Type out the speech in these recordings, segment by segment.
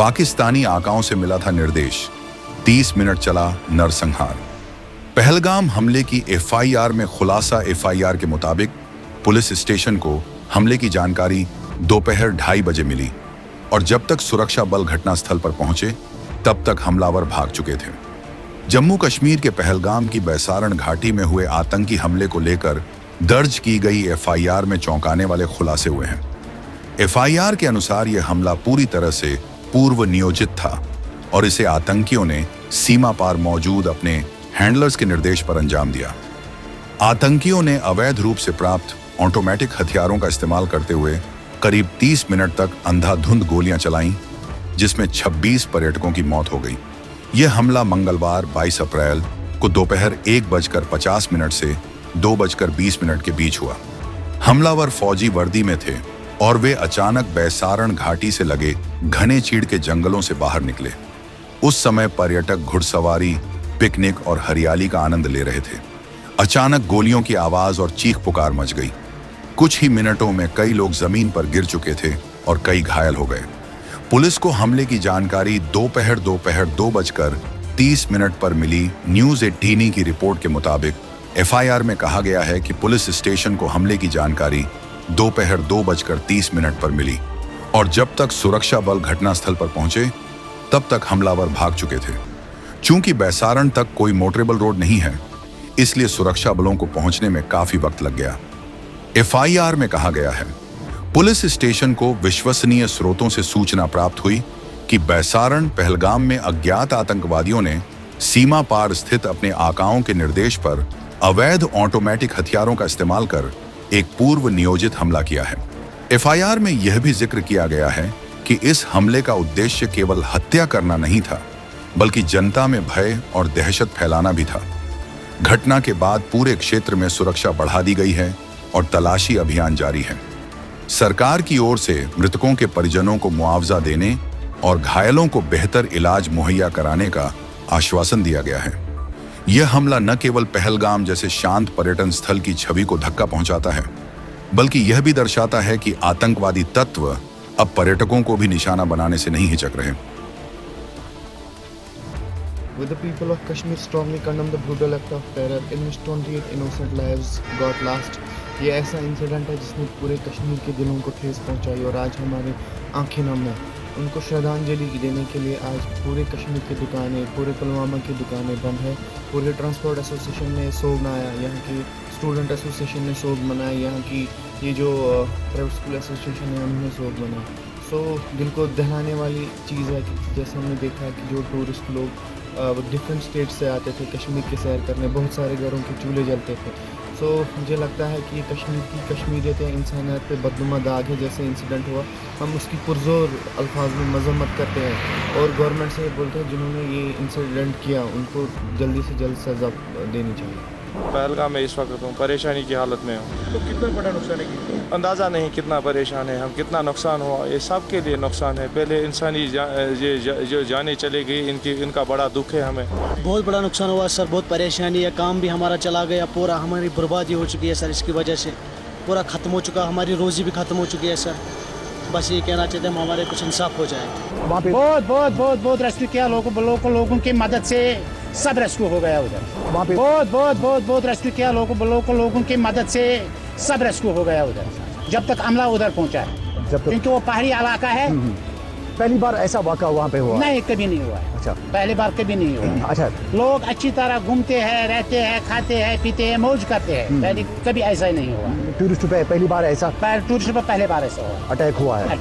पाकिस्तानी आकाओं से मिला था निर्देश। 30 मिनट चला नरसंहार। पहलगाम हमले की एफआईआर में खुलासा। एफआईआर के मुताबिक पुलिस स्टेशन को हमले की जानकारी दोपहर 2:30 बजे मिली और जब तक सुरक्षा बल घटनास्थल पर पहुंचे तब तक हमलावर भाग चुके थे। जम्मू कश्मीर के पहलगाम की बैसारण घाटी में हुए आतंकी हमले को लेकर दर्ज की गई एफआईआर में चौंकाने वाले खुलासे हुए हैं। एफआईआर के अनुसार यह हमला पूरी तरह से पूर्व नियोजित था और इसे आतंकियों ने सीमा पार मौजूद अपने हैंडलर्स के निर्देश पर अंजाम दिया। आतंकियों ने अवैध रूप से प्राप्त ऑटोमेटिक हथियारों का इस्तेमाल करते हुए करीब 30 मिनट तक अंधाधुंध गोलियां चलाईं, जिसमें 26 पर्यटकों की मौत हो गई। यह हमला मंगलवार 22 अप्रैल को दोपहर 1:50 से 2:20 के बीच हुआ। हमलावर फौजी वर्दी में थे और वे अचानक बैसारण घाटी से लगे घने चीड़ के जंगलों से बाहर निकले। उस समय पर्यटक घुड़सवारी, पिकनिक और हरियाली का आनंद ले रहे थे। अचानक गोलियों की आवाज और चीख पुकार मच गई। कुछ ही मिनटों में कई लोग जमीन पर गिर चुके थे और कई घायल हो गए। पुलिस को हमले की जानकारी दोपहर 2:30 पर मिली। न्यूज 18 की रिपोर्ट के मुताबिक एफआईआर में कहा गया है कि पुलिस स्टेशन को हमले की जानकारी दोपहर 2:30 पर मिली और जब तक सुरक्षा बल घटनास्थल पर पहुंचे तब तक हमलावर भाग चुके थे। चूंकि बैसारण तक कोई मोटरेबल रोड नहीं है, इसलिए सुरक्षा बलों को पहुंचने में काफी वक्त लग गया। एफआईआर में कहा गया है, पुलिस स्टेशन को विश्वसनीय स्रोतों से सूचना प्राप्त हुई कि बैसारण पहलगाम में अज्ञात आतंकवादियों ने सीमा पार स्थित अपने आकाओं के निर्देश पर अवैध ऑटोमेटिक हथियारों का इस्तेमाल कर एक पूर्व नियोजित हमला किया है। एफआईआर में यह भी जिक्र किया गया है कि इस हमले का उद्देश्य केवल हत्या करना नहीं था, बल्कि जनता में भय और दहशत फैलाना भी था। घटना के बाद पूरे क्षेत्र में सुरक्षा बढ़ा दी गई है और तलाशी अभियान जारी है। सरकार की ओर से मृतकों के परिजनों को मुआवजा देने और घायलों को बेहतर इलाज मुहैया कराने का आश्वासन दिया गया है। यह हमला न केवल पहलगाम जैसे शांत पर्यटन स्थल की छवि को धक्का पहुंचाता है, बल्कि यह भी दर्शाता है कि आतंकवादी तत्व अब पर्यटकों को भी निशाना बनाने से नहीं हिचक रहे। With the people of Kashmir strongly condemn the brutal act of terror in which 28 innocent lives got lost. ये ऐसा इंसिडेंट है जिसने पूरे कश्मीर के दिलों को ठेस पहुंचाई और आज हमारी आंखें नम हैं। उनको श्रद्धांजलि देने के लिए आज पूरे कश्मीर की दुकानें, पूरे पुलवामा की दुकानें बंद है। पूरे ट्रांसपोर्ट एसोसिएशन ने सोग मनाया, यहाँ की स्टूडेंट एसोसिएशन ने सोग मनाया, यहाँ की ये जो प्राइवेट स्कूल एसोसिएशन है उन्होंने सोग मनाया। सो दिल को दहलाने वाली चीज़ है कि जैसे हमने देखा कि जो टूरिस्ट लोग डिफरेंट स्टेट से आते थे कश्मीर की सैर करने, बहुत सारे घरों के चूल्हे जलते थे। सो मुझे लगता है कि ये कश्मीर की कश्मीरियत है, इंसानियत पे बदनुमा दाग है। जैसे इंसिडेंट हुआ, हम उसकी पुरजोर अल्फाज में मजम्मत करते हैं और गवर्नमेंट से बोलते हैं जिन्होंने ये इंसिडेंट किया उनको जल्दी से जल्द सज़ा देनी चाहिए। पहलगाम में इस वक्त हूँ, परेशानी की हालत में हूँ। तो कितना बड़ा नुकसान है? अंदाज़ा नहीं कितना परेशान है हम, कितना नुकसान हुआ, ये सब के लिए नुकसान है। पहले इंसानी जो जाने चले गई, इनका बड़ा दुख है हमें। बहुत बड़ा नुकसान हुआ सर, बहुत परेशानी है। काम भी हमारा चला गया, पूरा हमारी बर्बादी हो चुकी है सर। इसकी वजह से पूरा ख़त्म हो चुका, हमारी रोज़ी भी ख़त्म हो चुकी है सर। बस ये कहना चाहते हैं हमारे कुछ इंसाफ हो जाए। वहाँ पे बहुत रेस्क्यू किया, लोगों की मदद से सब रेस्क्यू हो गया उधर। वहाँ पे बहुत रेस्क्यू किया, लोगों की मदद से सब रेस्क्यू हो गया उधर, जब तक अमला उधर पहुँचा है, क्योंकि वो पहाड़ी इलाका है। पहली बार ऐसा वाक़ा वहाँ पे हुआ? नहीं, कभी नहीं हुआ। अच्छा, पहली बार कभी नहीं हुआ। अच्छा, लोग अच्छी तरह घूमते हैं, रहते हैं, खाते हैं, पीते हैं, मौज करते हैं। पहले कभी ऐसा ही नहीं हुआ। टूरिस्ट पे पहली बार ऐसा? टूरिस्ट पे पहले बार ऐसा हुआ, अटैक हुआ है।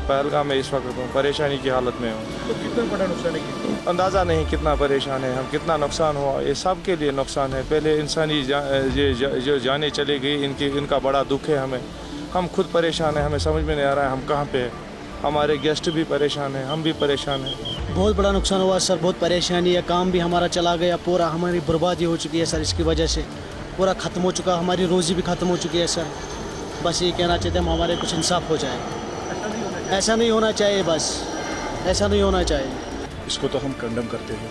पहलगाम में इस वक्त हूँ, परेशानी की हालत में हूँ। तो कितना बड़ा नुकसान है? अंदाज़ा नहीं कितना परेशान है हम, कितना नुकसान हुआ, ये सब के लिए नुकसान है। पहले इंसानी जो जाने चले गई, इनका बड़ा दुख है हमें। हम खुद परेशान हैं, हमें समझ में नहीं आ रहा है हम कहाँ पे हैं। हमारे गेस्ट भी परेशान हैं, हम भी परेशान हैं। बहुत बड़ा नुकसान हुआ सर, बहुत परेशानी है। काम भी हमारा चला गया, पूरा हमारी बर्बादी हो चुकी है सर। इसकी वजह से पूरा ख़त्म हो चुका, हमारी रोज़ी भी ख़त्म हो चुकी है सर। बस ये कहना चाहते हैं हमारे कुछ इंसाफ हो जाए। ऐसा नहीं होना चाहिए, बस ऐसा नहीं होना चाहिए। इसको तो हम कंडम करते हैं,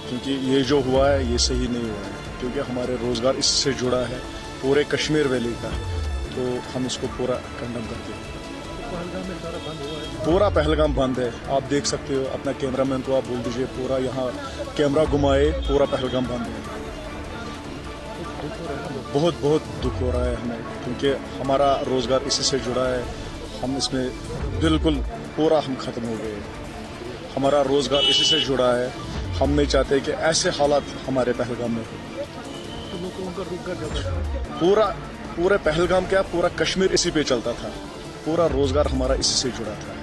क्योंकि ये जो हुआ है ये सही नहीं हुआ है, क्योंकि हमारे रोज़गार इससे जुड़ा है पूरे कश्मीर वैली का, तो हम इसको पूरा कंडम करते हैं। पूरा पहलगाम बंद है। आप देख सकते हो, अपना कैमरामैन को आप बोल दीजिए पूरा यहाँ कैमरा घुमाए, पूरा पहलगाम बंद है। बहुत बहुत दुख हो रहा है हमें, क्योंकि हमारा रोज़गार इसी से जुड़ा है। हम इसमें बिल्कुल पूरा हम ख़त्म हो गए। हमारा रोज़गार इसी से जुड़ा है। हम नहीं चाहते कि ऐसे हालात हमारे पहलगाम में हो। पूरे पहलगाम क्या, पूरा कश्मीर इसी पे चलता था। पूरा रोज़गार हमारा इसी से जुड़ा था।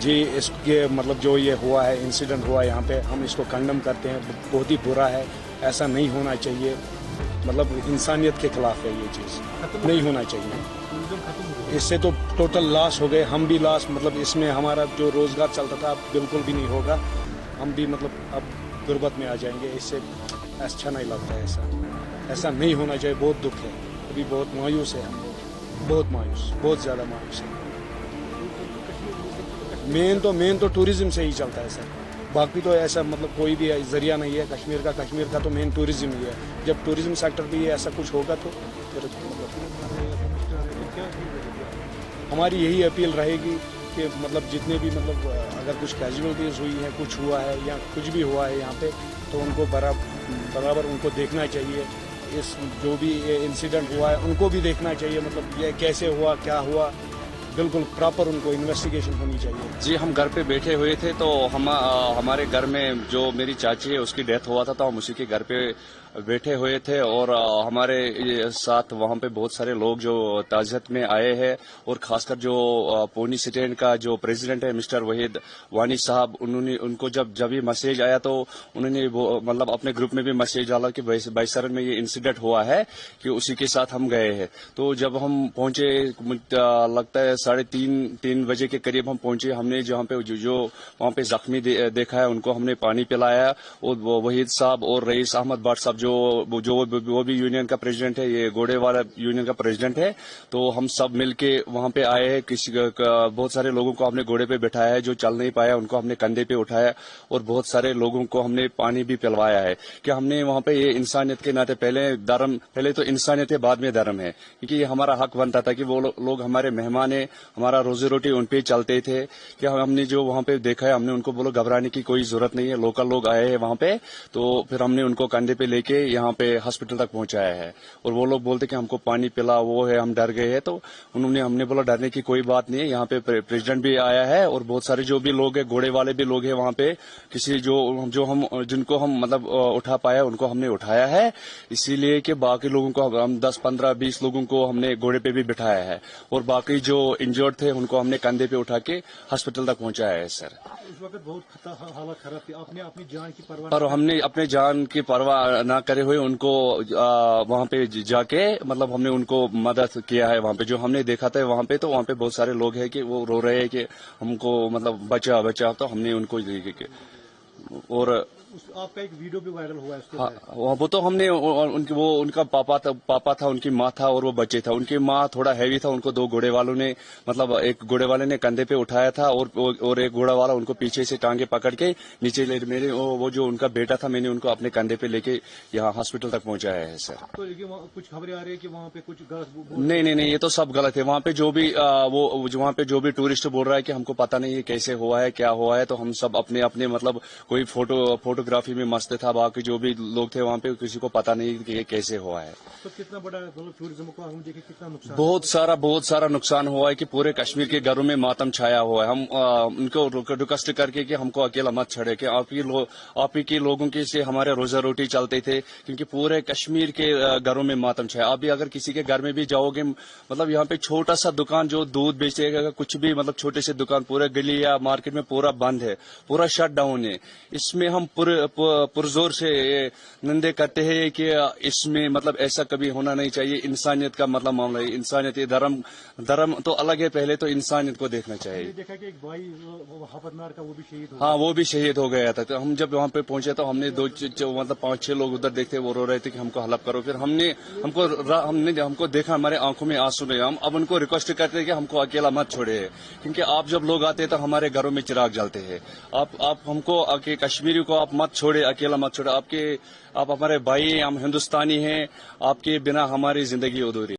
जी, इसके मतलब जो ये हुआ है, इंसिडेंट हुआ यहाँ पे, हम इसको कंडम करते हैं। बहुत ही बुरा है, ऐसा नहीं होना चाहिए। मतलब इंसानियत के खिलाफ है ये चीज़, नहीं होना चाहिए। इससे तो टोटल लॉस हो गए, हम भी लॉस। मतलब इसमें हमारा जो रोज़गार चलता था अब बिल्कुल भी नहीं होगा। हम भी मतलब अब गुर्बत में आ जाएंगे। इससे अच्छा नहीं लगता है। ऐसा नहीं होना चाहिए। बहुत दुख है, अभी बहुत मायूस है हम लोग, बहुत मायूस, बहुत ज़्यादा मायूस है। मेन तो टूरिज्म से ही चलता है सर। बाकी तो ऐसा मतलब कोई भी जरिया नहीं है कश्मीर का तो मेन टूरिज्म ही है। जब टूरिज्म सेक्टर भी ऐसा कुछ होगा तो फिर हमारी यही अपील रहेगी कि मतलब जितने भी मतलब अगर कुछ कैजुअलिटीज हुई है, कुछ हुआ है या कुछ भी हुआ है यहाँ पे, तो उनको बराबर उनको देखना चाहिए। इस जो भी इंसिडेंट हुआ है उनको भी देखना चाहिए। मतलब ये कैसे हुआ, क्या हुआ, बिल्कुल प्रॉपर उनको इन्वेस्टिगेशन होनी चाहिए। जी, हम घर पे बैठे हुए थे तो हमारे घर में जो मेरी चाची है उसकी डेथ हुआ था, तो हम उसी के घर पे बैठे हुए थे। और हमारे साथ वहाँ पे बहुत सारे लोग जो ताज़ियत में आए हैं, और खासकर जो पोनी स्टैंड का जो प्रेसिडेंट है मिस्टर वहीद वानी साहब, उनको जब ये मैसेज आया तो उन्होंने मतलब अपने ग्रुप में भी मैसेज डाला कि बाईसरन में ये इंसिडेंट हुआ है, कि उसी के साथ हम गए हैं। तो जब हम पहुंचे, लगता है 3:30 बजे के करीब हम पहुंचे। हमने जहाँ पे जो वहाँ पे जख्मी देखा है उनको हमने पानी पिलाया। और वहीद साहब और रईस अहमद भट्ट साहब जो वो भी यूनियन का प्रेसिडेंट है, ये घोड़े वाला यूनियन का प्रेसिडेंट है, तो हम सब मिलके वहाँ पे आए हैं। बहुत सारे लोगों को हमने घोड़े पे बैठाया है, जो चल नहीं पाया उनको हमने कंधे पे उठाया, और बहुत सारे लोगों को हमने पानी भी पिलवाया है। कि हमने वहाँ पे ये इंसानियत के नाते पहले तो इंसानियत है, बाद में धर्म है, क्योंकि ये हमारा हक बनता था कि वो लोग हमारे मेहमान है, हमारा रोजी रोटी उन पे चलते थे। कि हमने जो वहाँ पे देखा है, हमने उनको बोलो घबराने की कोई जरूरत नहीं है, लोकल लोग आए हैं वहाँ पे। तो फिर हमने उनको कंधे पे लेके यहाँ पे हॉस्पिटल तक पहुंचाया है। और वो लोग बोलते कि हमको पानी पिला, वो है, हम डर गए हैं। तो हमने बोला डरने की कोई बात नहीं है, यहाँ पे प्रेसिडेंट भी आया है और बहुत सारे जो भी लोग हैं, घोड़े वाले भी लोग हैं वहाँ पे। किसी जिनको हम मतलब उठा पाया उनको हमने उठाया है, इसीलिए कि बाकी लोगों को हम 10, 15, 20 लोगों को हमने घोड़े पे भी बिठाया है, और बाकी जो इंजर्ड थे उनको हमने कंधे पे उठा के हॉस्पिटल तक पहुंचाया है सर। उस वक्त बहुत हालत खराब थी, आपने अपनी जान की परवाह पर हमने अपने जान की परवाह ना करे हुए उनको वहाँ पे जाके मतलब हमने उनको मदद किया है। वहाँ पे जो हमने देखा था वहाँ पे, तो वहाँ पे बहुत सारे लोग हैं कि वो रो रहे हैं कि हमको मतलब बचा, तो हमने उनको और आपका एक वीडियो भी वायरल हुआ है उसके हाँ, वो तो हमने उनका पापा था, उनकी माँ था और वो बच्चे था। उनकी माँ थोड़ा हैवी था, उनको 2 घोड़े वालों ने मतलब एक घोड़े वाले ने कंधे पे उठाया था, और एक घोड़ा वाला उनको पीछे से टांगे पकड़ के नीचे ले मेरे वो जो उनका बेटा था, मैंने उनको अपने कंधे पे लेके यहाँ हॉस्पिटल तक पहुंचाया है सर। तो कुछ खबरें आ रही है कि वहाँ पे कुछ गलत नहीं, ये तो सब गलत है। वहाँ पे जो भी वहाँ पे जो भी टूरिस्ट बोल रहा है कि हमको पता नहीं है कैसे हुआ है, क्या हुआ है, तो हम सब अपने मतलब कोई फोटोग्राफी में मस्त था, बाकी जो भी लोग थे वहाँ पे किसी को पता नहीं कि ये कैसे हुआ है। तो कितना बड़ा टूरिज्म को हम देखें कितना नुकसान, बहुत सारा नुकसान हुआ है कि पूरे कश्मीर के घरों में मातम छाया हुआ है। हम उनको रिक्वेस्ट करके कि हमको अकेला मत छोड़े, कि आप ही के लोगों के से हमारे रोजा रोटी चलते थे, क्योंकि पूरे कश्मीर के घरों में मातम छाया। आप भी अगर किसी के घर में भी जाओगे, मतलब यहाँ पे छोटा सा दुकान जो दूध बेचेगा, कुछ भी मतलब छोटे से दुकान पूरे गली या मार्केट में पूरा बंद है, पूरा शट डाउन है। इसमें हम पुरजोर से निंदे करते हैं कि इसमें मतलब ऐसा कभी होना नहीं चाहिए। इंसानियत का मतलब मामला है, इंसानियत, धर्म तो अलग है, पहले तो इंसानियत को देखना चाहिए। देखा कि एक भाई हाफतनार का वो भी शहीद हो, हाँ, वो भी शहीद हो गया था। तो हम जब वहाँ पे पहुंचे तो हमने मतलब 5-6 लोग उधर देखते, वो रो रहे थे कि हमको हेल्प करो। फिर हमको देखा, हमारे आंखों में आंसू नहीं। हम अब उनको रिक्वेस्ट करते हैं कि हमको अकेला मत छोड़े, क्योंकि आप जब लोग आते हैं तो हमारे घरों में चिराग जलते हैं। आप हमको कश्मीरी को आप मत छोड़े, अकेला मत छोड़े। आप हमारे भाई, हम हिंदुस्तानी हैं, आपके बिना हमारी जिंदगी अधूरी।